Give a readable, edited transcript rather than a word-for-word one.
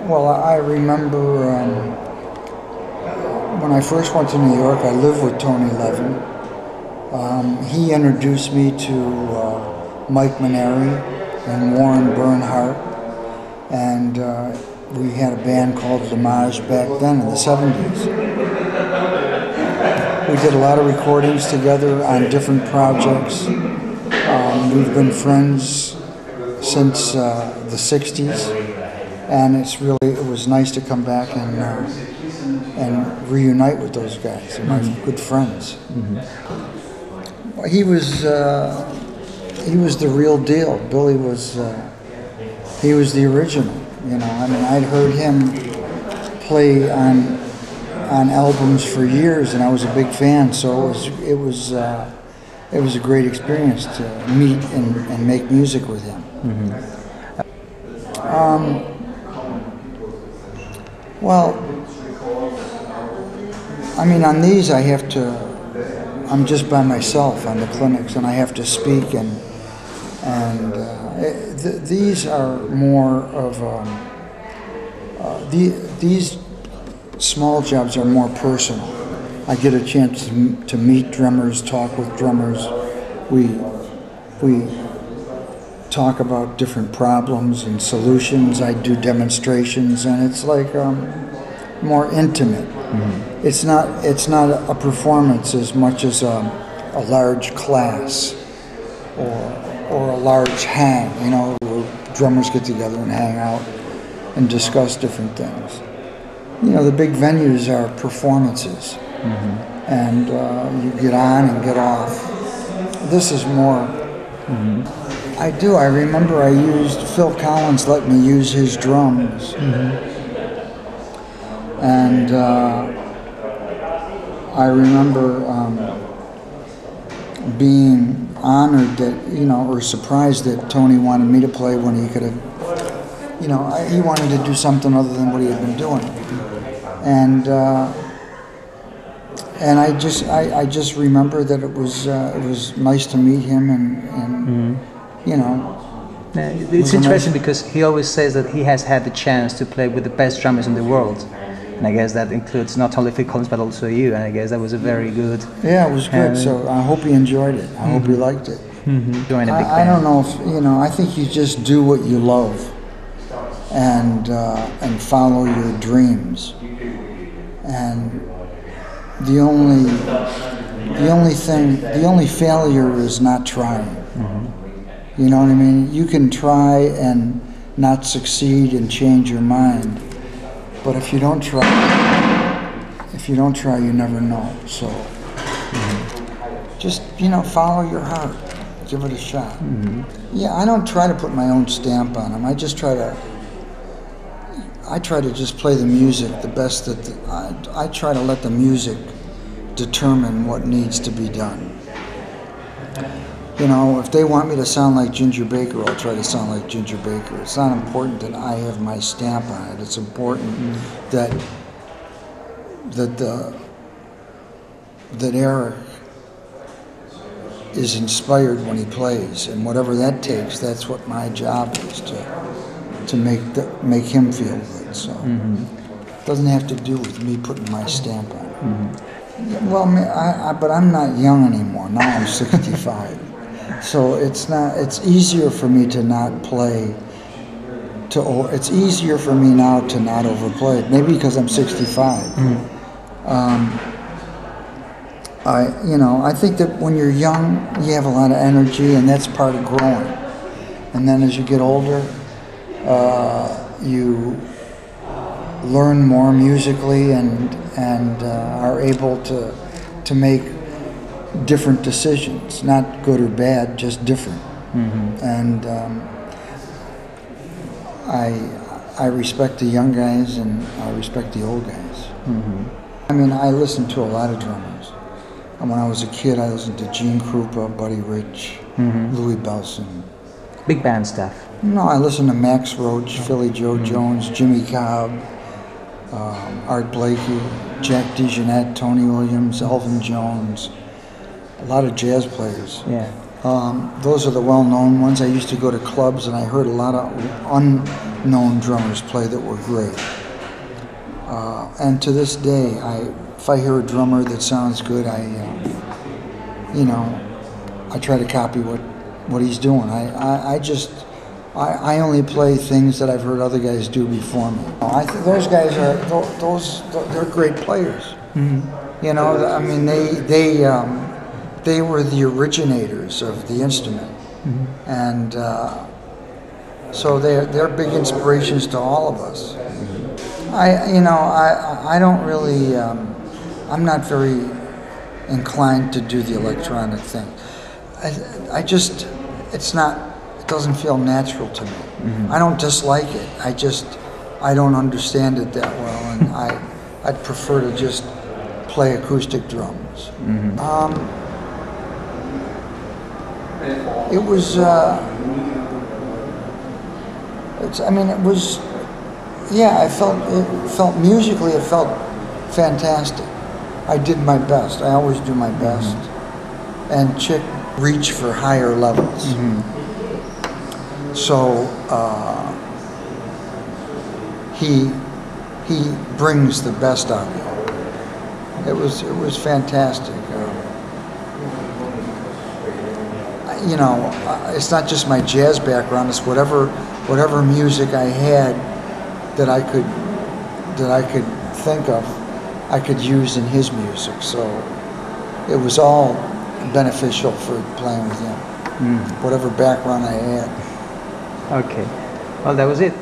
Well, I remember when I first went to New York, I lived with Tony Levin. He introduced me to Mike Maneri and Warren Bernhardt, and we had a band called L'Image back then in the 70s. We did a lot of recordings together on different projects. We've been friends since the 60s, and it was nice to come back and reunite with those guys. They're my good friends. Mm-hmm. He was the real deal. Billy was he was the original. You know, I mean, I'd heard him play on albums for years, and I was a big fan. So it was a great experience to meet and make music with him. Mm-hmm. Well, I mean, on these I'm just by myself on the clinics, and I have to speak, and these are more of these small jobs are more personal. I get a chance to meet drummers, talk with drummers. We talk about different problems and solutions. I do demonstrations, and it's like more intimate. Mm-hmm. It's not a performance as much as a large class or a large hang. You know, where drummers get together and hang out and discuss different things. You know, the big venues are performances, mm-hmm. and you get on and get off. This is more. Mm-hmm. I remember Phil Collins let me use his drums. Mm-hmm. And I remember being honored that, or surprised that Tony wanted me to play when he could have, he wanted to do something other than what he had been doing. And I just remember that it was nice to meet him and mm-hmm. It It's interesting because he always says that he has had the chance to play with the best drummers in the world. And I guess that includes not only Phil Collins but also you, and I guess that was a very good... Yeah, it was good, so I hope he enjoyed it. I hope he liked it. Mm-hmm. Join a big I band. don't know if, I think you just do what you love and follow your dreams. And the only failure is not trying. Mm-hmm. You know what I mean? You can try and not succeed and change your mind. But if you don't try, you never know. So, just, follow your heart. Give it a shot. Mm-hmm. Yeah, I don't try to put my own stamp on them. I try to just play the music the best that, I try to let the music determine what needs to be done. If they want me to sound like Ginger Baker, I'll try to sound like Ginger Baker. It's not important that I have my stamp on it. It's important that Eric is inspired when he plays, and whatever that takes, that's what my job is, to make him feel good. So it doesn't have to do with me putting my stamp on it. Mm-hmm. Well, but I'm not young anymore. Now I'm 65. So it's easier for me to not play, it's easier for me now to not overplay it, maybe because I'm 65. Mm-hmm. I think that when you're young, you have a lot of energy, and that's part of growing. And then as you get older, you learn more musically and are able to make different decisions, not good or bad, just different. Mm-hmm. And I respect the young guys and I respect the old guys. Mm-hmm. I mean, I listened to a lot of drummers. And when I was a kid, I listened to Gene Krupa, Buddy Rich, mm-hmm. Louis Bellson. Big band stuff. No, I listened to Max Roach, Philly Joe Jones, Jimmy Cobb, Art Blakey, Jack DeJohnette, Tony Williams, Elvin Jones. A lot of jazz players. Yeah. Those are the well-known ones. I used to go to clubs and I heard a lot of unknown drummers play that were great. And to this day, if I hear a drummer that sounds good, I try to copy what he's doing. I only play things that I've heard other guys do before me. I think those guys they're great players. Mm-hmm. You know, I mean, they were the originators of the instrument, mm-hmm. and so they're big inspirations to all of us. I don't really, I'm not very inclined to do the electronic thing. It doesn't feel natural to me. Mm-hmm. I don't dislike it. I don't understand it that well, and I'd prefer to just play acoustic drums. Mm-hmm. It was, it felt musically, it felt fantastic. I did my best. I always do my best. Mm-hmm. And Chick reached for higher levels. Mm-hmm. So he brings the best out of you. It was fantastic. It's not just my jazz background. It's whatever music I had that I could think of, I could use in his music. So it was all beneficial for playing with him. Whatever background I had. Okay. Well, that was it.